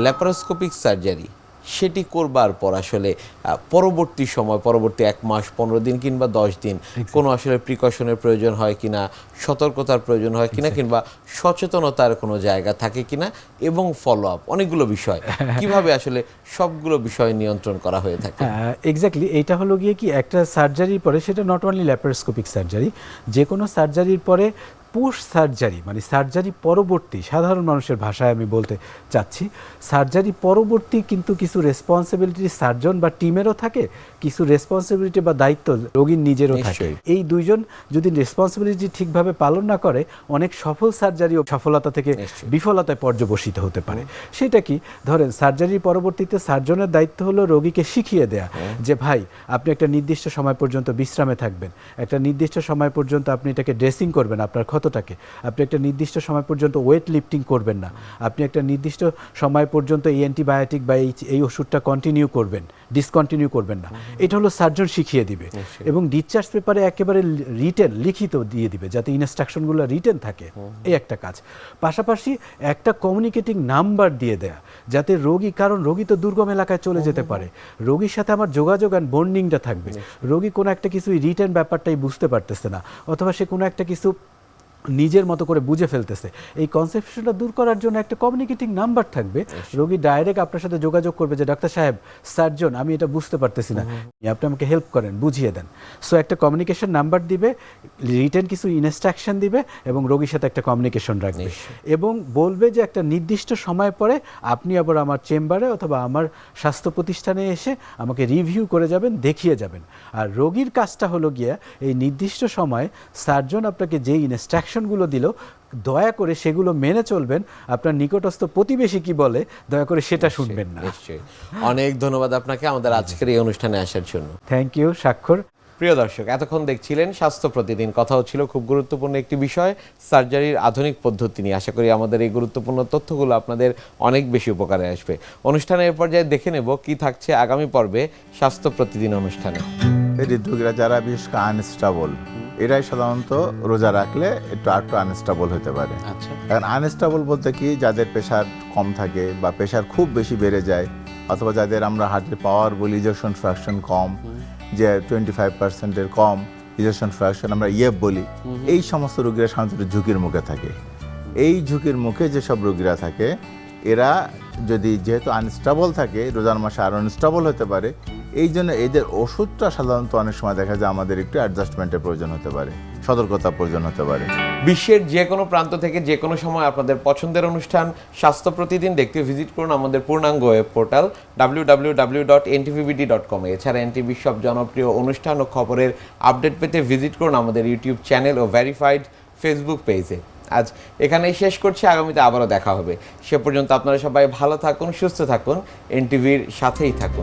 Laparoscopic surgery সেটি করবার পর আসলে পরবর্তী সময়, পরবর্তী 1 মাস 15 দিন কিংবা 10 দিন কোনো আসলে প্রিকশনের প্রয়োজন হয় কিনা, সতর্কতার প্রয়োজন হয় কিনা, কিংবা সচেতনতার কোনো জায়গা থাকে কিনা, এবং ফলো আপ, অনেকগুলো বিষয় কিভাবে আসলে সবগুলো বিষয় নিয়ন্ত্রণ করা হয়ে থাকে। এক্স্যাক্টলি, এইটা হলো গিয়ে কি, একটা সার্জারির পরে, সেটা নট অনলি ল্যাপারোস্কোপিক সার্জারি, যে কোনো সার্জারির পরে পোস্ট সার্জারি মানে সার্জারি পরবর্তী, সাধারণ মানুষের ভাষায় আমি বলতে চাচ্ছি, সার্জারি পরবর্তী কিন্তু কিছু রেসপন্সিবিলিটি সার্জন বা টিমেরও থাকে, কিছু রেসপন্সিবিলিটি বা দায়িত্ব রোগীর নিজেরও থাকে। এই দুইজন যদি রেসপন্সিবিলিটি ঠিকভাবে পালন না করে, অনেক সফল সার্জারিও সফলতা থেকে বিফলতায় পর্যবসিত হতে পারে। সেটা কি, ধরেন সার্জারির পরবর্তীতে সার্জনের দায়িত্ব হলো রোগীকে শিখিয়ে দেয়া যে ভাই আপনি একটা নির্দিষ্ট সময় পর্যন্ত বিশ্রামে থাকবেন, একটা নির্দিষ্ট সময় পর্যন্ত আপনি এটাকে ড্রেসিং করবেন আপনার ক্ষতটাকে, আপনি একটা নির্দিষ্ট সময় পর্যন্ত ওয়েট লিফটিং করবেন না, আপনি একটা নির্দিষ্ট সময় পর্যন্ত এই অ্যান্টিবায়োটিক বা এই ওষুধটা কন্টিনিউ করবেন, ডিসকন্টিনিউ করবেন না। এটা হলো সার্জন শিখিয়ে দিবে এবং ডিসচার্জ পেপারে একেবারে লিখিত দিয়ে দিবে, যাতে ইনস্ট্রাকশনগুলো রিটেন থাকে। এই একটা কাজ। পাশাপাশি একটা কমিউনিকেটিং নাম্বার দিয়ে দেয়া, যাতে রোগী, কারণ রোগী তো দুর্গম এলাকায় চলে যেতে পারে, রোগীর সাথে আমার যোগাযোগ আর বন্ডিংটা থাকবে। রোগী কোনো একটা কিছু রিটেন ব্যাপারটাই বুঝতে পারতেছে না, অথবা সে কোনো একটা কিছু নিজের মতো করে বুঝে ফেলতেছে, এই কনসেপশনটা দূর করার জন্য একটা কমিউনিকেটিং নাম্বার থাকবে। রোগী ডাইরেক্ট আপনার সাথে যোগাযোগ করবে যে ডাক্তার সাহেব, সার্জন, আমি এটা বুঝতে পারতেছি না, আপনি আমাকে হেল্প করেন, বুঝিয়ে দেন। সো একটা কমিউনিকেশন নাম্বার দিবে, রিটেন কিছু ইনস্ট্রাকশন দিবে এবং রোগীর সাথে একটা কমিউনিকেশন রাখবে এবং বলবে যে একটা নির্দিষ্ট সময় পরে আপনি আবার আমার চেম্বারে অথবা আমার স্বাস্থ্য প্রতিষ্ঠানে এসে আমাকে রিভিউ করে যাবেন, দেখিয়ে যাবেন। আর রোগীর কাজটা হলো গিয়া এই নির্দিষ্ট সময়ে সার্জন আপনাকে যে ইনস্ট্রাকশনগুলো দিল, দয়া করে সেগুলো মেনে চলবেন। আপনার নিকটস্থ প্রতিবেশী কি বলে দয়া করে সেটা শুনবেন না। অনেক ধন্যবাদ আপনাকে আমাদের আজকের এই অনুষ্ঠানে আসার জন্য। থ্যাংক ইউ স্বাক্ষর। প্রিয় দর্শক, এতক্ষণ দেখছিলেন স্বাস্থ্য প্রতিদিন। কথা হচ্ছিল খুব গুরুত্বপূর্ণ একটি বিষয়, সার্জারির আধুনিক পদ্ধতি নিয়ে। আশা করি আমাদের এই গুরুত্বপূর্ণ তথ্যগুলো আপনাদের অনেক বেশি উপকারে আসবে। অনুষ্ঠানের পর্যায়ে দেখে নেব কি থাকছে আগামী পর্বে স্বাস্থ্য প্রতিদিন অনুষ্ঠানে। হৃদরোগীরা যারা বিশেষ করে আনস্টেবল, এরাই সাধারণত রোজা রাখলে একটু আনস্টেবল হতে পারে। কারণ আনস্টেবল বলতে কি, যাদের প্রেশার কম থাকে বা প্রেশার খুব বেশি বেড়ে যায়, অথবা যাদের আমরা হার্টের পাওয়ার বলি, ইজেকশন ফ্র্যাকশন কম, যে 25%-এর কম ইজেকশন ফ্র্যাকশন আমরা ইয়েব বলি, এই সমস্ত রোগীরা সাধারণত ঝুঁকির মুখে থাকে। এই ঝুঁকির মুখে যেসব রোগীরা থাকে, এরা যদি যেহেতু আনস্টেবল থাকে, রোজার মাসে আরও আনস্টেবল হতে পারে, এই জন্য এদের ওষুধটা সাধারণত অনেক সময় দেখা যায় আমাদের একটু অ্যাডজাস্টমেন্টের প্রয়োজন হতে পারে, সতর্কতার প্রয়োজন হতে পারে। বিশ্বের যে কোনো প্রান্ত থেকে যে কোনো সময় আপনাদের পছন্দের অনুষ্ঠান স্বাস্থ্য প্রতিদিন দেখতে ভিজিট করুন আমাদের পূর্ণাঙ্গ ওয়েব পোর্টাল www.ntvbd.com। এছাড়া এনটিভির সব জনপ্রিয় অনুষ্ঠান ও খবরের আপডেট পেতে ভিজিট করুন আমাদের ইউটিউব চ্যানেল ও ভেরিফাইড ফেসবুক পেজে। আজ এখানেই শেষ করছি, আগামীতে আবারও দেখা হবে। সে পর্যন্ত আপনারা সবাই ভালো থাকুন, সুস্থ থাকুন, এনটিভির সাথেই থাকুন।